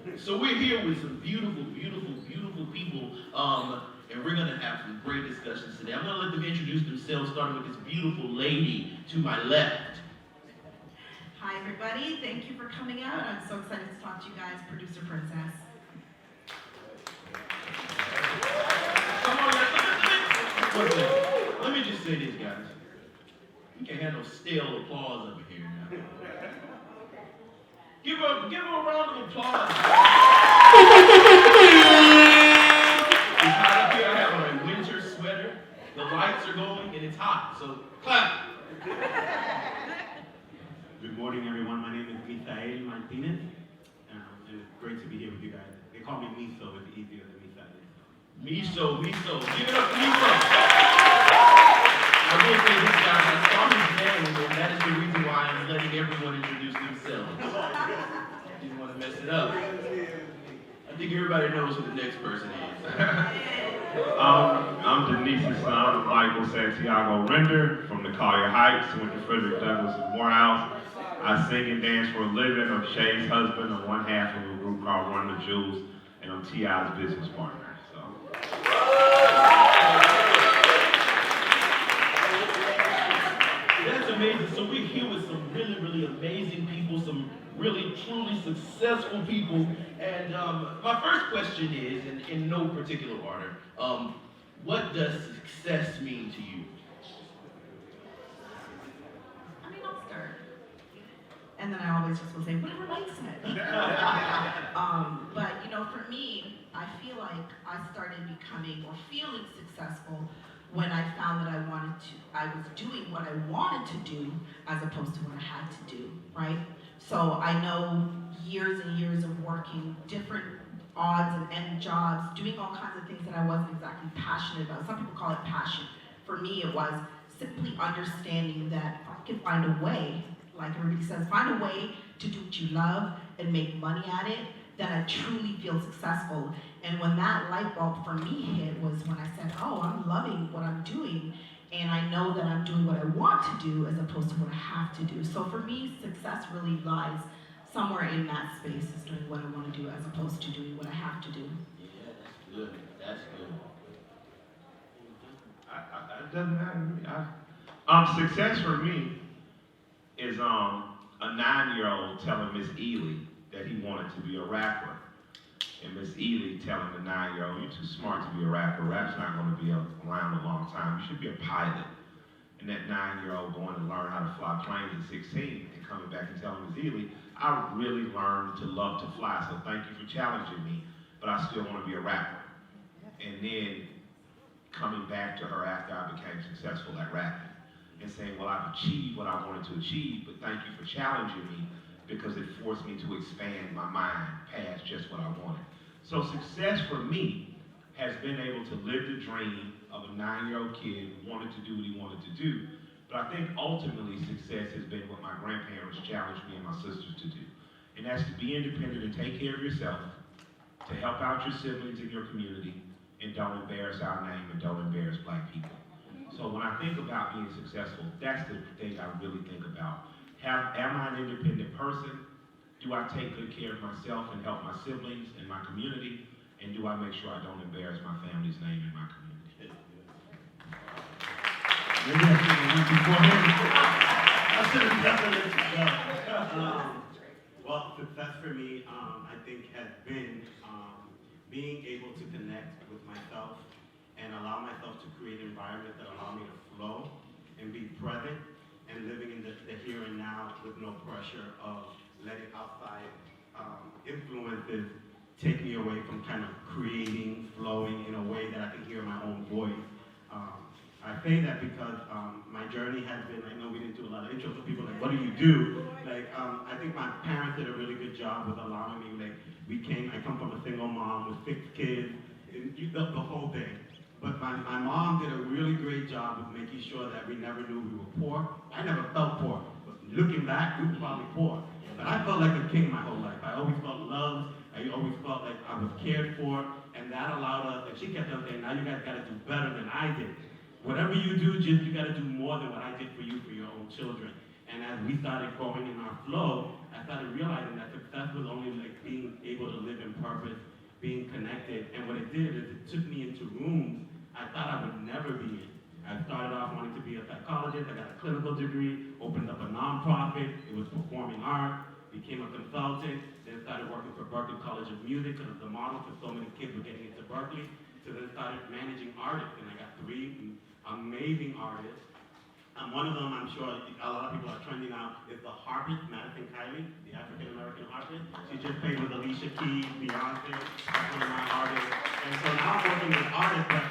So we're here with some beautiful, beautiful, beautiful people, and we're gonna have some great discussions today. I'm gonna let them introduce themselves, starting with this beautiful lady to my left. Hi everybody, thank you for coming out. I'm so excited to talk to you guys, Producer Princess. Come on, wait a minute. Let me just say this, guys. We can't have no stale applause over here now. Give her a round of applause. It's hot up here. I have on a winter sweater. The lights are going and it's hot. So clap. Good morning, everyone. My name is Miseal Martinez, and it's great to be here with you guys. They call me Miso. It's easier than Miseal. Miso. Give it up for Miso. I will say this, guys. I saw his name, and that is the reason why I'm letting everyone introduce themselves. Didn't want to mess it up. I think everybody knows who the next person is. I'm Denise's son, Michael Santiago Render from the Collier Heights, went to Frederick Douglass and Morehouse. I sing and dance for a living. I'm Shay's husband. I'm one half of a group called Run the Jewels, and I'm T.I.'s business partner. So. That's amazing. So we're here with some really, really amazing people, some really, truly successful people. And my first question is, in no particular order, what does success mean to you? I'll start. And then I always just will say, whatever Mike said. But for me, I feel like I started becoming or feeling successful when I found that I was doing what I wanted to do as opposed to what I had to do, right? So I know years and years of working different odds and end jobs, doing all kinds of things that I wasn't exactly passionate about. Some people call it passion. For me, it was simply understanding that if I can find a way, like everybody says, find a way to do what you love and make money at it, then I truly feel successful. And when that light bulb for me hit was when I said, oh, I'm loving what I'm doing, and I know that I'm doing what I want to do as opposed to what I have to do. So for me, success really lies somewhere in that space, is doing what I want to do as opposed to doing what I have to do. Yeah, that's good. That's good. It doesn't matter to me. Success for me is a 9-year-old telling Miss Ely that he wanted to be a rapper. And Miss Ely telling the 9-year-old, you're too smart to be a rapper. Rap's not going to be around a long time. You should be a pilot. And that 9-year-old going to learn how to fly planes at 16 and coming back and telling Miss Ely, I really learned to love to fly, so thank you for challenging me, but I still want to be a rapper. And then coming back to her after I became successful at rapping and saying, well, I've achieved what I wanted to achieve, but thank you for challenging me because it forced me to expand my mind past just what I wanted. So success for me has been able to live the dream of a 9-year-old kid who wanted to do what he wanted to do. But I think ultimately success has been what my grandparents challenged me and my sisters to do. And that's to be independent and take care of yourself, to help out your siblings in your community, and don't embarrass our name and don't embarrass Black people. So when I think about being successful, that's the thing I really think about. Am I an independent person? Do I take good care of myself and help my siblings and my community? And do I make sure I don't embarrass my family's name and my community? Maybe I should have went beforehand. I should have definitely done. Well, success for me, I think, has been being able to connect with myself and allow myself to create environments that allow me to flow and be present and living in the here and now with no pressure of letting outside influences take me away from kind of creating, flowing in a way that I can hear my own voice. I say that because my journey has been, I know we didn't do a lot of intros, so people are like, what do you do? Like, I think my parents did a really good job with allowing me, like, I come from a single mom with 6 kids, and the whole thing. But my mom did a really great job of making sure that we never knew we were poor. I never felt poor, but looking back, we were probably poor. But I felt like a king my whole life. I always felt loved. I always felt like I was cared for, and that allowed us, and she kept on saying, now you guys gotta do better than I did. Whatever you do, you gotta do more than what I did for you, for your own children. And as we started growing in our flow, I started realizing that success was only like being able to live colleges. I got a clinical degree, opened up a nonprofit. It was performing art, became a consultant, then started working for Berklee College of Music because of the model for so many kids were getting into Berklee. So then started managing artists, and I got 3 amazing artists. One of them, I'm sure a lot of people are trending now, is the harpist, Madison Kylie, the African-American harpist. She just played with Alicia Keys, Beyonce, that's one of my artists. And so now I'm working with artists, but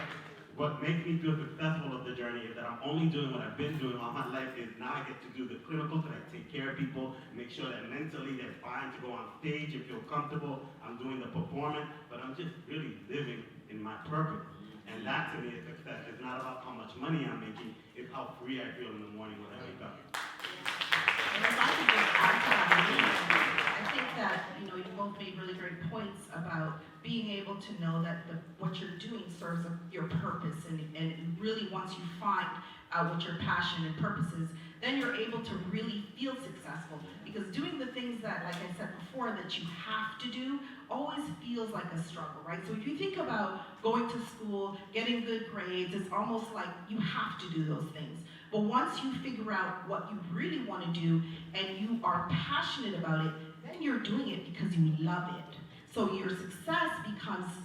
what makes me feel successful of the journey is that I'm only doing what I've been doing all my life, is now I get to do the clinical, so I take care of people, make sure that mentally they're fine to go on stage and feel comfortable. I'm doing the performance, but I'm just really living in my purpose. And that to me is success. It's not about how much money I'm making, it's how free I feel in the morning when I wake up. And if I could just add to that, I think that, you know, you both made really great points about being able to know that what you're doing serves your purpose, and really once you find out what your passion and purpose is, then you're able to really feel successful. Because doing the things that, like I said before, that you have to do, always feels like a struggle, right? So if you think about going to school, getting good grades, it's almost like you have to do those things. But once you figure out what you really want to do and you are passionate about it, then you're doing it because you love it. So your success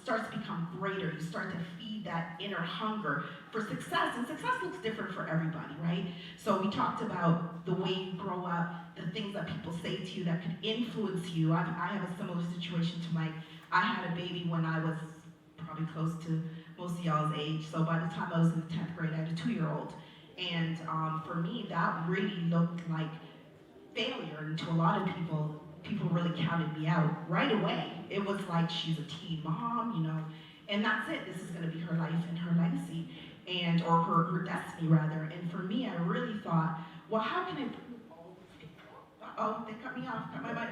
starts to become greater. You start to feed that inner hunger for success, and success looks different for everybody, right? So we talked about the way you grow up, the things that people say to you that could influence you. I have a similar situation to Mike. I had a baby when I was probably close to most of y'all's age. So by the time I was in the 10th grade, I had a 2-year-old. And for me, that really looked like failure. And to a lot of people really counted me out right away. It was like, she's a teen mom, you know, and that's it. This is gonna be her life and her legacy, or her destiny rather. And for me, I really thought, well, how can I, uh-oh, they cut me off, cut my mic.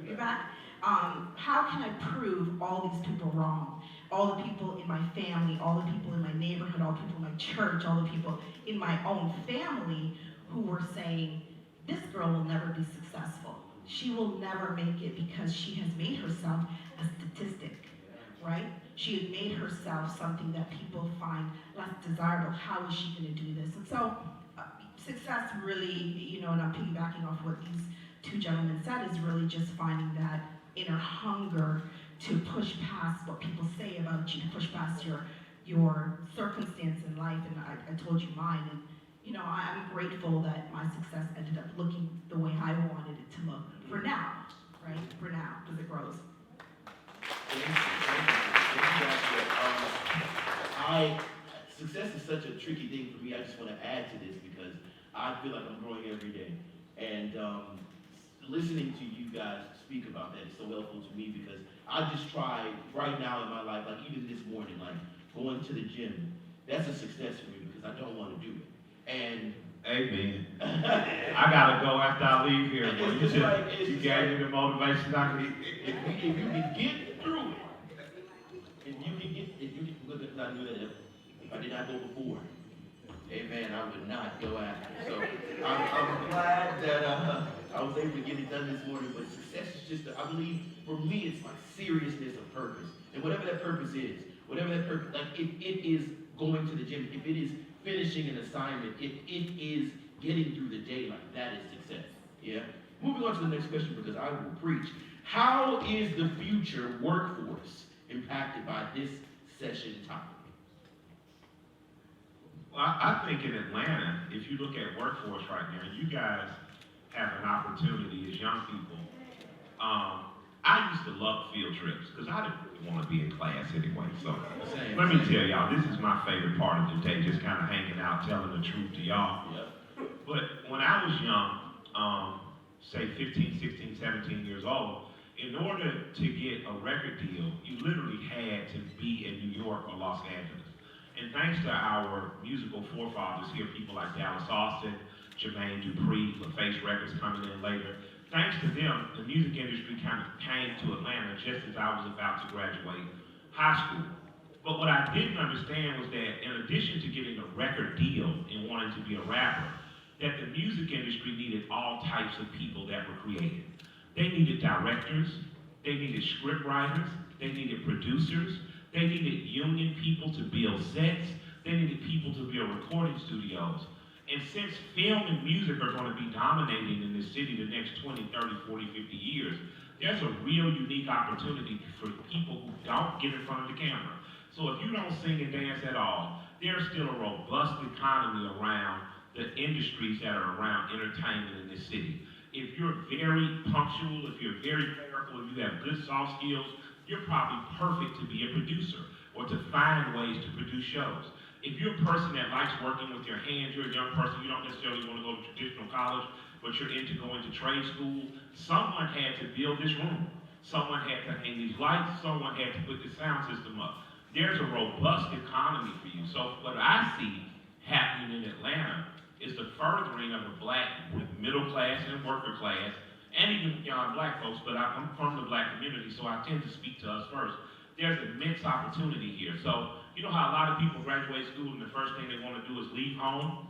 You're back. How can I prove all these people wrong? All the people in my family, all the people in my neighborhood, all the people in my church, all the people in my own family who were saying, this girl will never be successful. She will never make it because she has made herself a statistic, right? She had made herself something that people find less desirable. How is she going to do this? And so success really, you know, and I'm piggybacking off what these 2 gentlemen said, is really just finding that inner hunger to push past what people say about you, to push past your circumstance in life. And I told you mine, and you know, I'm grateful that my success ended up looking the way I wanted it to look for now, right? For now, because it grows. Success is such a tricky thing for me. I just want to add to this because I feel like I'm growing every day. And listening to you guys speak about that is so helpful to me, because I just try right now in my life, like even this morning, like going to the gym, that's a success for me because I don't want to do it. And amen. I gotta go after I leave here. You gave me the motivation I need. If you can get through it, if I did not go before, amen, I would not go after. So I'm glad that I was able to get it done this morning. But success is just, I believe, for me, it's like seriousness of purpose. And whatever that purpose is, like if it is going to the gym, if it is finishing an assignment, if it is getting through the day, like that is success. Yeah? Moving on to the next question, because I will preach. How is the future workforce impacted by this session topic? Well, I think in Atlanta, if you look at workforce right now, you guys have an opportunity as young people. I used to love field trips because I didn't want to be in class anyway. So let me tell y'all, this is my favorite part of the day, just kind of hanging out, telling the truth to y'all. Yep. But when I was young, say 15, 16, 17 years old, in order to get a record deal, you literally had to be in New York or Los Angeles. And thanks to our musical forefathers here, people like Dallas Austin, Jermaine Dupri, LaFace Records coming in later, thanks to them, the music industry kind of came to Atlanta just as I was about to graduate high school. But what I didn't understand was that in addition to getting a record deal and wanting to be a rapper, that the music industry needed all types of people that were creative. They needed directors, they needed script writers, they needed producers, they needed union people to build sets, they needed people to build recording studios. And since film and music are going to be dominating in this city the next 20, 30, 40, 50 years, there's a real unique opportunity for people who don't get in front of the camera. So if you don't sing and dance at all, there's still a robust economy around the industries that are around entertainment in this city. If you're very punctual, if you're very careful, if you have good soft skills, you're probably perfect to be a producer or to find ways to produce shows. If you're a person that likes working with your hands, you're a young person, you don't necessarily want to go to traditional college, but you're into going to trade school, someone had to build this room. Someone had to hang these lights, someone had to put the sound system up. There's a robust economy for you. So what I see happening in Atlanta is the furthering of the black middle class and worker class, and even beyond black folks, but I'm from the black community, so I tend to speak to us first. There's immense opportunity here. So, you know how a lot of people graduate school and the first thing they want to do is leave home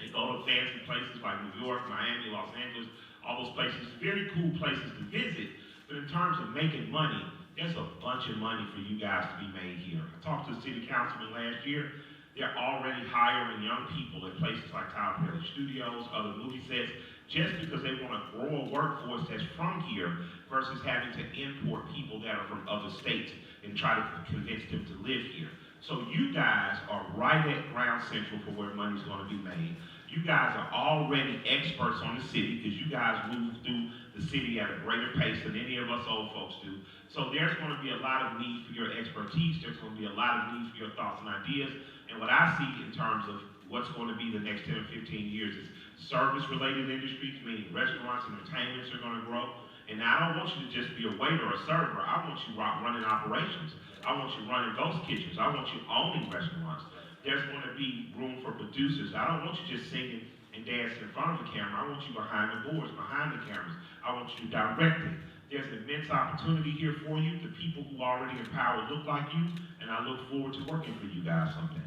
and go to fancy places like New York, Miami, Los Angeles, all those places, very cool places to visit, but in terms of making money, there's a bunch of money for you guys to be made here. I talked to the city councilman last year. They're already hiring young people at places like Tyler Perry Studios, other movie sets, just because they want to grow a workforce that's from here versus having to import people that are from other states and try to convince them to live here. So you guys are right at ground central for where money's going to be made. You guys are already experts on the city because you guys move through the city at a greater pace than any of us old folks do. So there's going to be a lot of need for your expertise. There's going to be a lot of need for your thoughts and ideas. And what I see in terms of what's going to be the next 10 or 15 years is service-related industries, meaning restaurants and entertainments are going to grow. And I don't want you to just be a waiter or a server. I want you running operations. I want you running ghost kitchens. I want you owning restaurants. There's going to be room for producers. I don't want you just singing and dancing in front of the camera. I want you behind the boards, behind the cameras. I want you directing. There's immense opportunity here for you. The people who are already in power look like you, and I look forward to working for you guys someday.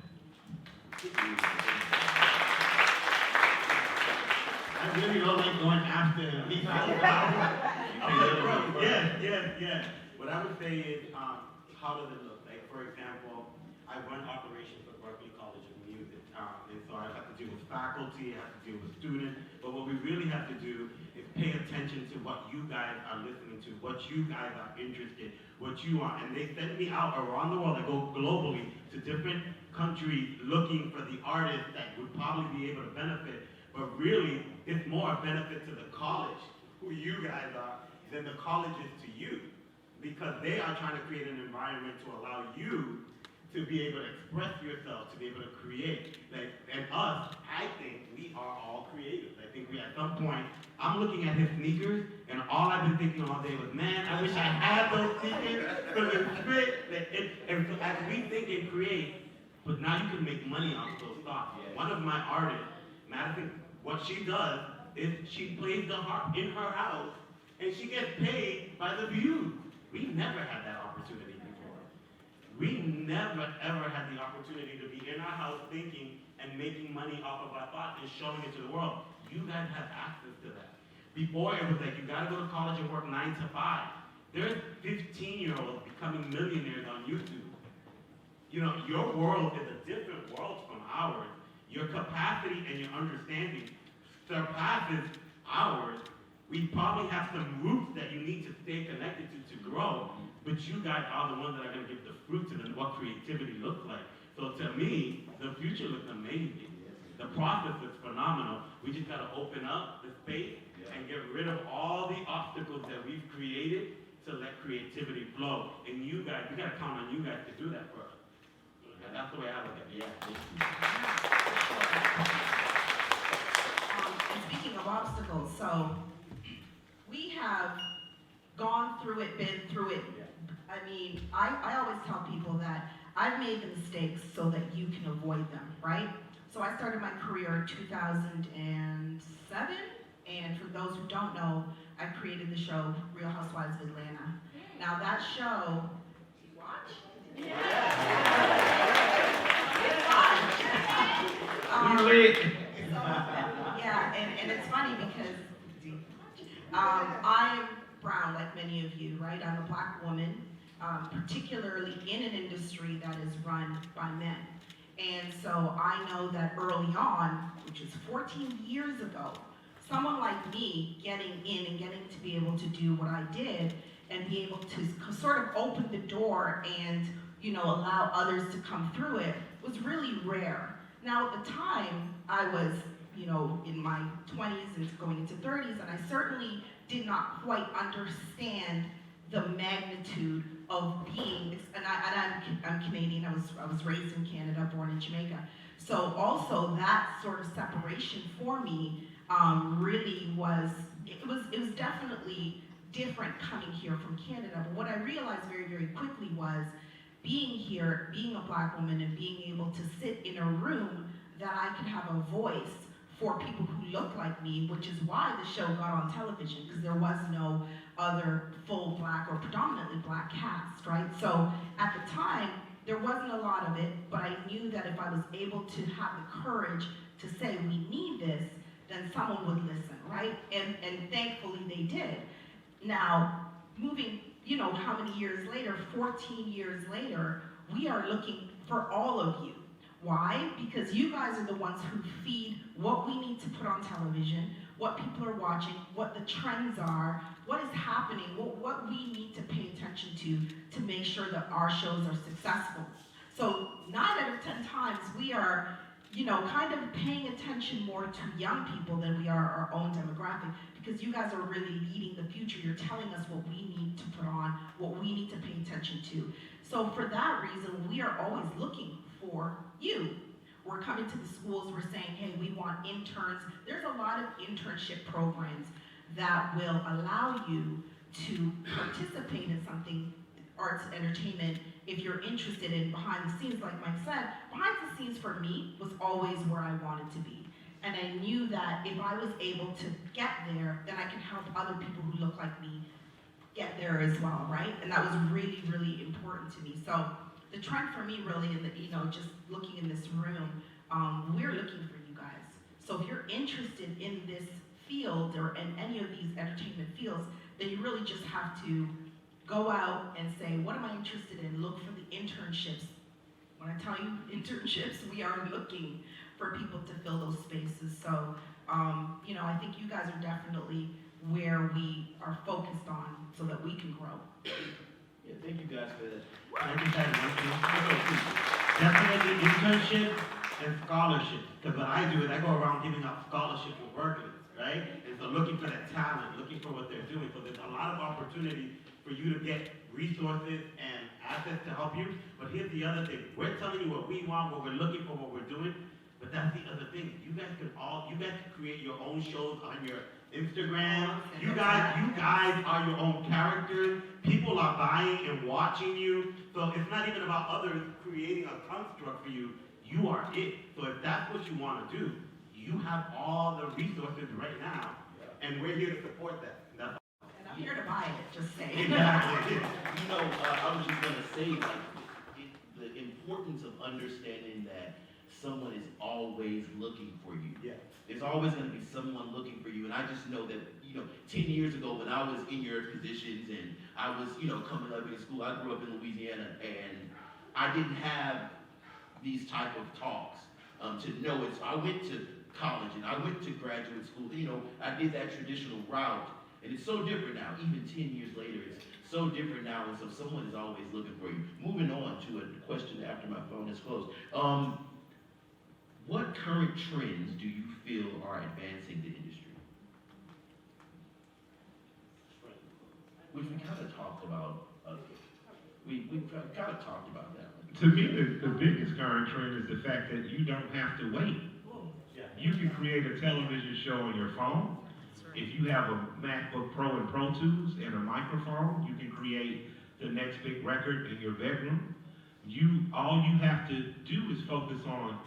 I really don't like going after him. He's so powerful. Yes. What I would say is, how does it look? Like, for example, I run operations for Berkeley College of Music, and so I have to deal with faculty, I have to deal with students, but what we really have to do is pay attention to what you guys are listening to, what you guys are interested, what you want, and they send me out around the world. I go globally to different countries looking for the artists that would probably be able to benefit, but really, it's more a benefit to the college, who you guys are, than the college is to you, because they are trying to create an environment to allow you to be able to express yourself, to be able to create. And us, I think we are all creators. I think we at some point, I'm looking at his sneakers, and all I've been thinking all day was, man, I wish I had those sneakers for the fit. And so as we think and create, but now you can make money off those thoughts. One of my artists, Madison, what she does is she plays the harp in her house, and she gets paid by the views. We never had that opportunity before. We never, ever had the opportunity to be in our house thinking and making money off of our thoughts and showing it to the world. You guys have access to that. Before, it was like, you gotta go to college and work 9 to 5. There's 15-year-olds becoming millionaires on YouTube. You know, your world is a different world from ours. Your capacity and your understanding surpasses ours. We probably have some roots that you need to stay connected to grow, but you guys are the ones that are going to give the fruit to them, what creativity looks like. So to me, the future looks amazing. The process is phenomenal. We just got to open up the space and get rid of all the obstacles that we've created to let creativity flow. And you guys, we got to count on you guys to do that for us. And that's the way I look at it. And speaking of obstacles, so we have gone through it, been through it. I mean, I always tell people that I've made the mistakes so that you can avoid them, right? So I started my career in 2007, and for those who don't know, I created the show Real Housewives of Atlanta. Now that show, you watch? Yeah, and it's funny because I'm brown, like many of you, right? I'm a black woman, particularly in an industry that is run by men. And so I know that early on, which is 14 years ago, someone like me getting in and getting to be able to do what I did and be able to sort of open the door and, allow others to come through it was really rare. Now at the time, I was, in my 20s and going into 30s, and I certainly did not quite understand the magnitude of being, and I'm Canadian, I was raised in Canada, born in Jamaica. So also that sort of separation for me really was definitely different coming here from Canada. But what I realized very, very quickly was being here, being a Black woman, and being able to sit in a room that I could have a voice for people who look like me, which is why the show got on television, because there was no other full Black or predominantly Black cast, right? So at the time, there wasn't a lot of it, but I knew that if I was able to have the courage to say, we need this, then someone would listen, right? And thankfully they did. Now, moving, how many years later, 14 years later, we are looking for all of you. Why? Because you guys are the ones who feed what we need to put on television, what people are watching, what the trends are, what is happening, what we need to pay attention to make sure that our shows are successful. So 9 out of 10 times we are, kind of paying attention more to young people than we are our own demographic, because you guys are really leading the future. You're telling us what we need to put on, what we need to pay attention to. So for that reason, we are always looking for you. We're coming to the schools, we're saying, hey, we want interns. There's a lot of internship programs that will allow you to participate in something, arts, entertainment, if you're interested in behind the scenes. Like Mike said, behind the scenes for me was always where I wanted to be. And I knew that if I was able to get there, then I can help other people who look like me get there as well, right? And that was really, really important to me. So the trend for me really, in the, just looking in this room, we're looking for you guys. So if you're interested in this field or in any of these entertainment fields, then you really just have to go out and say, what am I interested in? Look for the internships. When I tell you internships, we are looking for people to fill those spaces. So, I think you guys are definitely where we are focused on so that we can grow. Yeah, thank you guys for that. I just had one thing. Definitely internship and scholarship. Because what I do is I go around giving out scholarships for workers, right? And so looking for that talent, looking for what they're doing. So there's a lot of opportunity for you to get resources and assets to help you. But here's the other thing. We're telling you what we want, what we're looking for, what we're doing. But that's the other thing. You guys can create your own shows on your Instagram. You guys are your own characters. People are buying and watching you. So it's not even about others creating a construct for you. You are it. So if that's what you want to do, you have all the resources right now, and we're here to support that. That's And I'm here to buy it, just saying. exactly. I was just gonna say, the importance of understanding that someone is always looking for you. Yeah. There's always gonna be someone looking for you, and I just know that, 10 years ago when I was in your positions and I was, coming up in school, I grew up in Louisiana, and I didn't have these type of talks to know it. So I went to college and I went to graduate school. I did that traditional route, and it's so different now. Even 10 years later, it's so different now, and so someone is always looking for you. Moving on to a question after my phone is closed. What current trends do you feel are advancing the industry? Which we kind of talked about. We kind of talked about that. To me, the biggest current trend is the fact that you don't have to wait. You can create a television show on your phone. If you have a MacBook Pro and Pro Tools and a microphone, you can create the next big record in your bedroom. All you have to do is focus on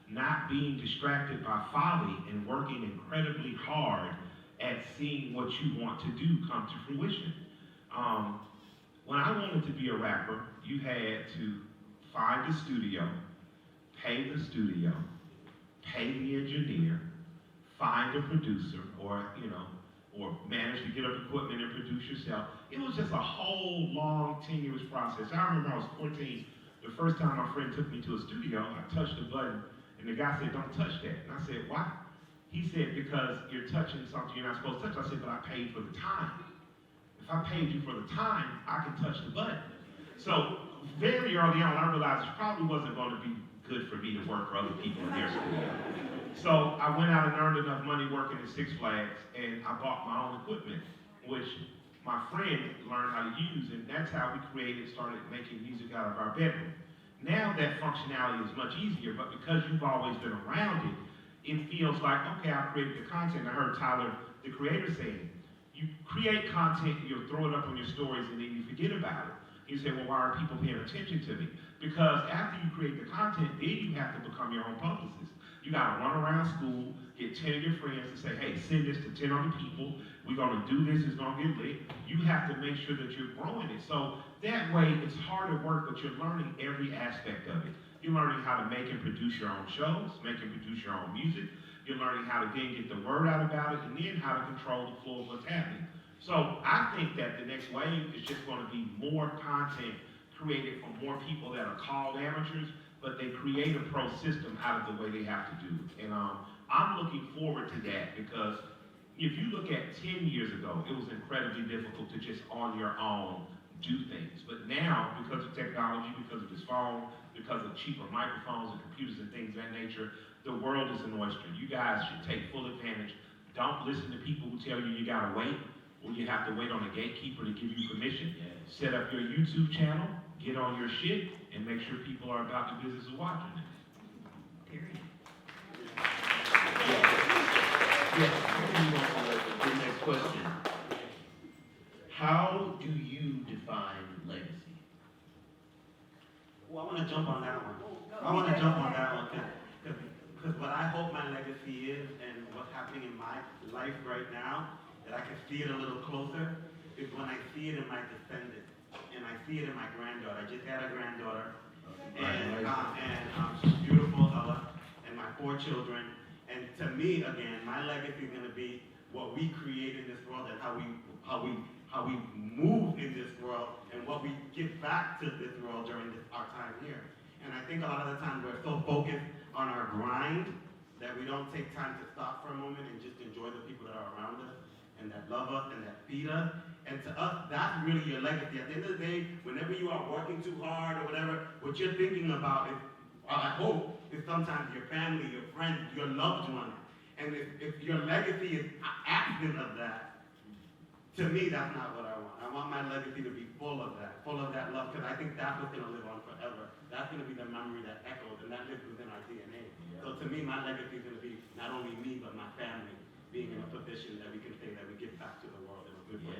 not being distracted by folly and working incredibly hard at seeing what you want to do come to fruition. When I wanted to be a rapper, you had to find a studio, pay the studio, pay the engineer, find a producer, or manage to get up equipment and produce yourself. It was just a whole long, tenuous process. I remember I was 14 The first time my friend took me to a studio, I touched the button, and the guy said, "Don't touch that." And I said, "Why?" He said, "Because you're touching something you're not supposed to touch." I said, "But I paid for the time. If I paid you for the time, I can touch the button." So very early on, I realized it probably wasn't going to be good for me to work for other people in their studio. So I went out and earned enough money working at Six Flags, and I bought my own equipment, which my friend learned how to use, and that's how we started making music out of our bedroom. Now that functionality is much easier, but because you've always been around it, it feels like, okay, I created the content. I heard Tyler, the creator, saying, you create content, you'll throw it up on your stories, and then you forget about it. You say, well, why are people paying attention to me? Because after you create the content, then you have to become your own publicist. You gotta run around school, get 10 of your friends and say, hey, send this to 10 other people. We're gonna do this, it's gonna get lit. You have to make sure that you're growing it. So that way, it's harder work, but you're learning every aspect of it. You're learning how to make and produce your own shows, make and produce your own music. You're learning how to then get the word out about it, and then how to control the flow of what's happening. So I think that the next wave is just gonna be more content created from more people that are called amateurs, but they create a pro system out of the way they have to do it. And I'm looking forward to that, because if you look at 10 years ago, it was incredibly difficult to just on your own do things. But now, because of technology, because of this phone, because of cheaper microphones and computers and things of that nature, the world is an oyster. You guys should take full advantage. Don't listen to people who tell you gotta wait, or you have to wait on a gatekeeper to give you permission. Set up your YouTube channel, get on your shit, and make sure people are about the business of watching it. Period. The next question. How do you define legacy? Well, I want to jump on that one. Because what I hope my legacy is, and what's happening in my life right now, that I can see it a little closer, is when I see it in my descendants, and I see it in my granddaughter. I just had a granddaughter, and she's beautiful, Ella, and my 4 children. And to me, again, my legacy is going to be what we create in this world, and how we move in this world, and what we give back to this world during our time here. And I think a lot of the time we're so focused on our grind that we don't take time to stop for a moment and just enjoy the people that are around us, and that love us, and that feed us. And to us, that's really your legacy. At the end of the day, whenever you are working too hard or whatever, what you're thinking about is, I hope, is sometimes your family, your friends, your loved ones. And if your legacy is absent of that, to me, that's not what I want. I want my legacy to be full of that love, because I think that's what's going to live on forever. That's going to be the memory that echoes, and that lives within our DNA. So to me, my legacy is going to be not only me, but my family being in a position that we can say that we give back to the world in a good way.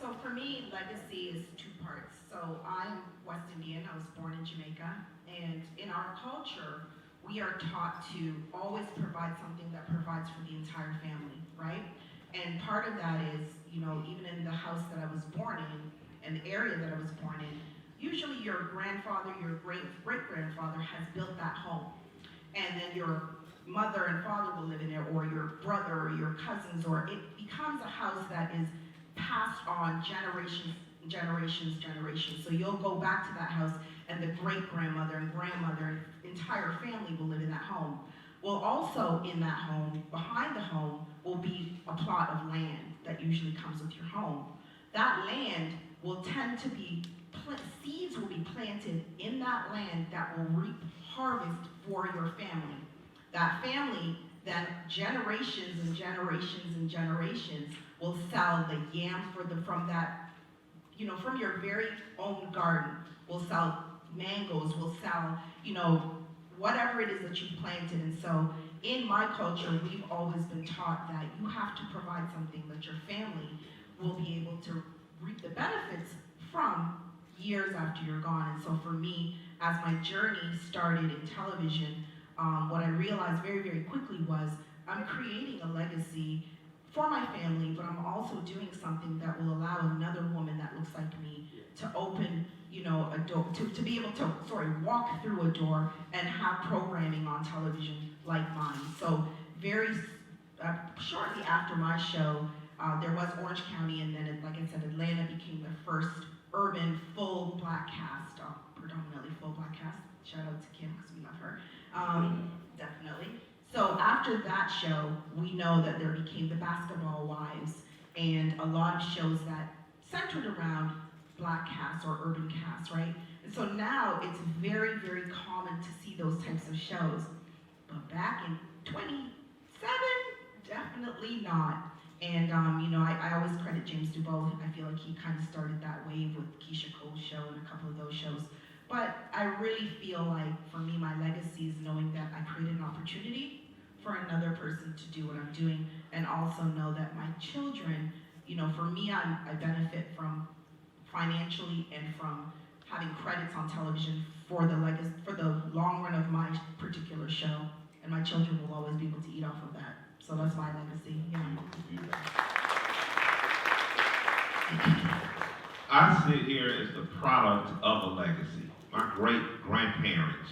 So for me, legacy is 2 parts. So I'm West Indian, I was born in Jamaica, and in our culture, we are taught to always provide something that provides for the entire family, right? And part of that is, even in the house that I was born in, and the area that I was born in, usually your grandfather, your great-grandfather has built that home. And then your mother and father will live in there, or your brother, or your cousins, or it becomes a house that is passed on generations. So you'll go back to that house, and the great-grandmother and grandmother and entire family will live in that home. Well, also in that home, behind the home, will be a plot of land that usually comes with your home. That land will tend to be, seeds will be planted in that land that will reap harvest for your family. That family, then generations and generations and generations will sell the yam from that, from your very own garden. Will sell mangoes, will sell, whatever it is that you've planted. And so in my culture, we've always been taught that you have to provide something that your family will be able to reap the benefits from years after you're gone. And so for me, as my journey started in television, what I realized very, very quickly was I'm creating a legacy for my family, but I'm also doing something that will allow another woman that looks like me to open, a door, to be able to, walk through a door and have programming on television like mine. So very shortly after my show, There was Orange County, and then, like I said, Atlanta became the first urban full black cast, predominantly full black cast. Shout out to Kim, because we love her. Definitely. So after that show, we know that there became the Basketball Wives and a lot of shows that centered around black casts or urban casts, right? And so now it's very, very common to see those types of shows. But back in 27, definitely not. And I always credit James Dubois. I feel like he kind of started that wave with Keisha Cole's show and a couple of those shows. But I really feel like, for me, my legacy is knowing that I created an opportunity for another person to do what I'm doing, and also know that my children, for me, I benefit from financially and from having credits on television for the long run of my particular show, and my children will always be able to eat off of that. So that's my legacy. Yeah. I sit here as the product of a legacy. My great-grandparents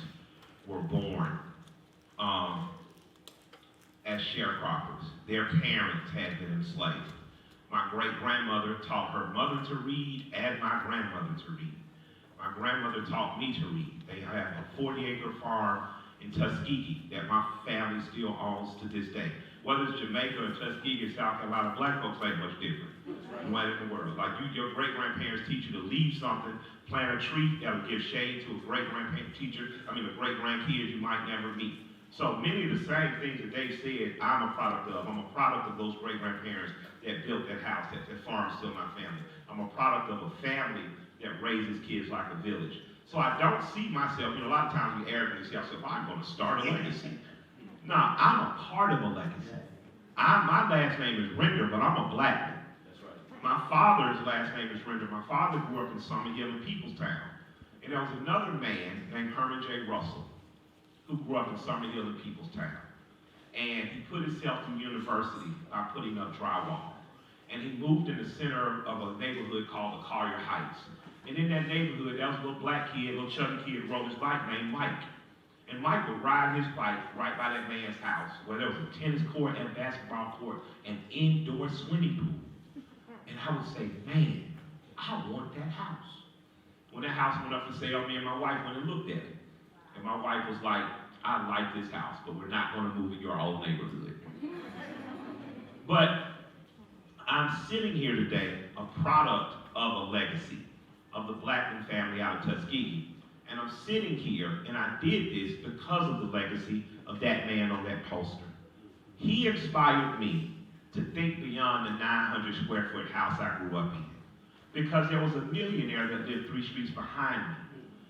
were born as sharecroppers. Their parents had been enslaved. My great-grandmother taught her mother to read and my grandmother to read. My grandmother taught me to read. They have a 40-acre farm in Tuskegee that my family still owns to this day. Whether it's Jamaica or Tuskegee or South Carolina, black folks ain't much different. Right in the world. Like your great-grandparents teach you to leave something, plant a tree that'll give shade to a great-grandkid you might never meet. So many of the same things that they said, I'm a product of. I'm a product of those great-grandparents that built that house, that farm is still my family. I'm a product of a family that raises kids like a village. So I don't see myself, a lot of times we arrogantly see ourselves, I'm going to start a legacy. No, I'm a part of a legacy. My last name is Render, but I'm a black man. My father's last name is Render. My father grew up in Summerhill in Peoplestown. And there was another man named Herman J. Russell who grew up in Summerhill in Peoplestown. And he put himself through university by putting up drywall. And he moved in the center of a neighborhood called the Collier Heights. And in that neighborhood, there was a little black kid, a little chubby kid who rode his bike named Mike. And Mike would ride his bike right by that man's house, where there was a tennis court and basketball court and indoor swimming pool. And I would say, man, I want that house. When that house went up for sale, me and my wife went and looked at it. And my wife was like, I like this house, but we're not going to move in your old neighborhood. But I'm sitting here today, a product of a legacy of the Blackman family out of Tuskegee. And I'm sitting here, and I did this because of the legacy of that man on that poster. He inspired me to think beyond the 900 square foot house I grew up in. Because there was a millionaire that lived 3 streets behind me.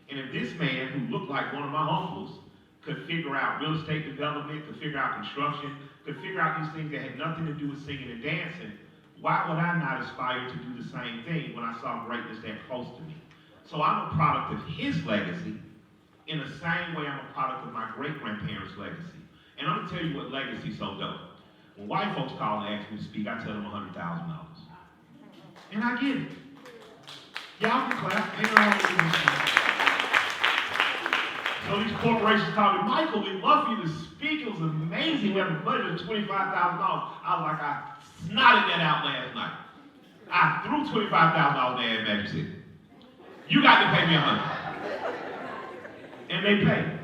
And if this man, who looked like one of my uncles, could figure out real estate development, could figure out construction, could figure out these things that had nothing to do with singing and dancing, why would I not aspire to do the same thing when I saw greatness that close to me? So I'm a product of his legacy in the same way I'm a product of my great-grandparents' legacy. And I'm going to tell you what legacy is so dope. When white folks call and ask me to speak, I tell them $100,000. And I get it. Y'all can clap. Ain't no wrong with this. So these corporations call me, Michael, we'd love for you to speak. It was amazing. We have a budget of $25,000. I was like, I snotted that out last night. I threw $25,000 there at Magic City. You got to pay me $100. And they paid.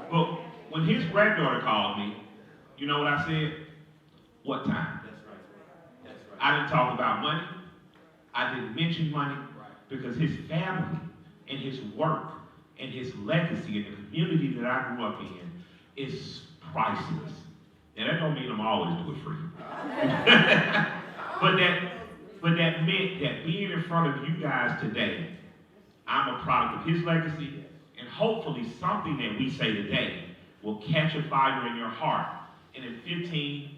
But when his granddaughter called me, you know what I said? What time? That's right. I didn't talk about money. I didn't mention money because his family and his work and his legacy and the community that I grew up in is priceless. And that don't mean I'm always do it for you. but that meant that being in front of you guys today, I'm a product of his legacy, and hopefully something that we say today will catch a fire in your heart. And in 15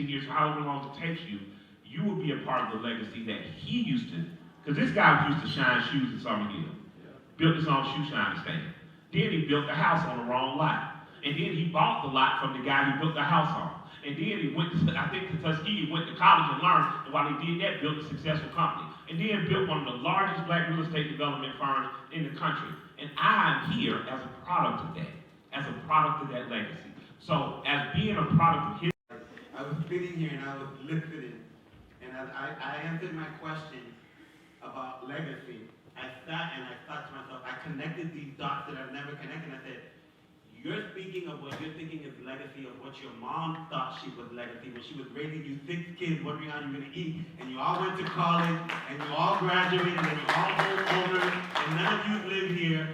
years, however long it takes you, you will be a part of the legacy that he used to. Because this guy used to shine shoes in Summerhill. Built his own shoe shining stand. Then he built the house on the wrong lot. And then he bought the lot from the guy who built the house on. And then he went to, I think, to Tuskegee, went to college and learned. And while he did that, built a successful company. And then built one of the largest black real estate development firms in the country. And I'm here as a product of that, as a product of that legacy. So as being a product of his... I was sitting here and I was listening as I answered my question about legacy, I sat and I thought to myself, I connected these dots that I've never connected. I said, you're speaking of what you're thinking is legacy of what your mom thought she was legacy when she was raising you 6 kids, wondering how you're gonna eat, and you all went to college, and you all graduated, and you all homeowners, and none of you live here.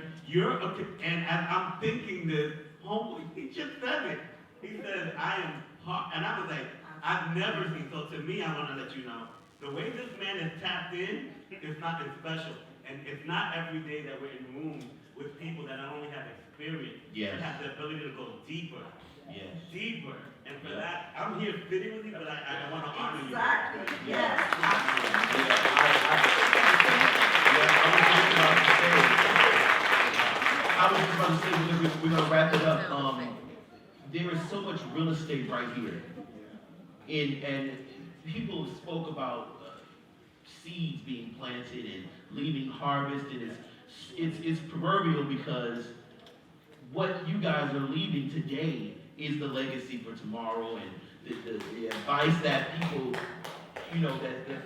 And as I'm thinking this, homeboy, he just said it. He said, I am hot, and I was like, I've never seen, so to me, I wanna let you know, the way this man is tapped in is not special, and it's not every day that we're in rooms with people that not only have experience, Yes. but have the ability to go deeper. Yes. Deeper. And for that, I'm here sitting with you, but I want to honor you. Exactly, yes. I was just about to say, because we're going to wrap it up. There is so much real estate right here. And people spoke about seeds being planted and leaving harvest, and it's proverbial because what you guys are leaving today is the legacy for tomorrow, and the advice that people,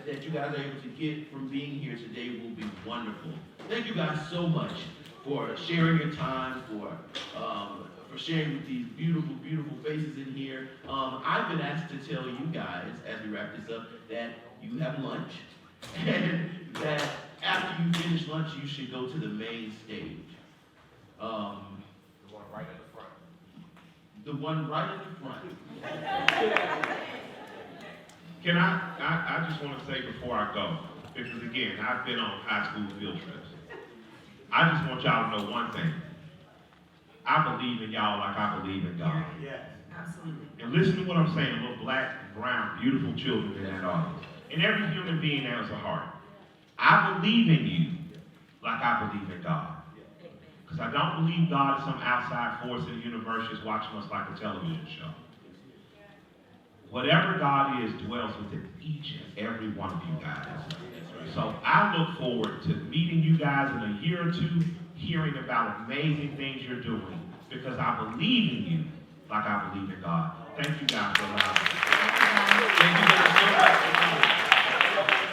that you guys are able to get from being here today will be wonderful. Thank you guys so much for sharing your time, for sharing with these beautiful, beautiful faces in here. I've been asked to tell you guys, as we wrap this up, that you have lunch, and that after you finish lunch, you should go to the main stage. The one right in the front. The one right in the front. Can I just want to say before I go, because again, I've been on high school field trips. I just want y'all to know one thing. I believe in y'all like I believe in God. Yes. Absolutely. And listen to what I'm saying, little black, brown, beautiful children in that audience. And every human being has a heart. I believe in you like I believe in God. Because I don't believe God is some outside force in the universe just watching us like a television show. Whatever God is dwells within each and every one of you guys. So I look forward to meeting you guys in a year or two, hearing about amazing things you're doing, because I believe in you like I believe in God. Thank you guys for allowing me. Thank you guys so much.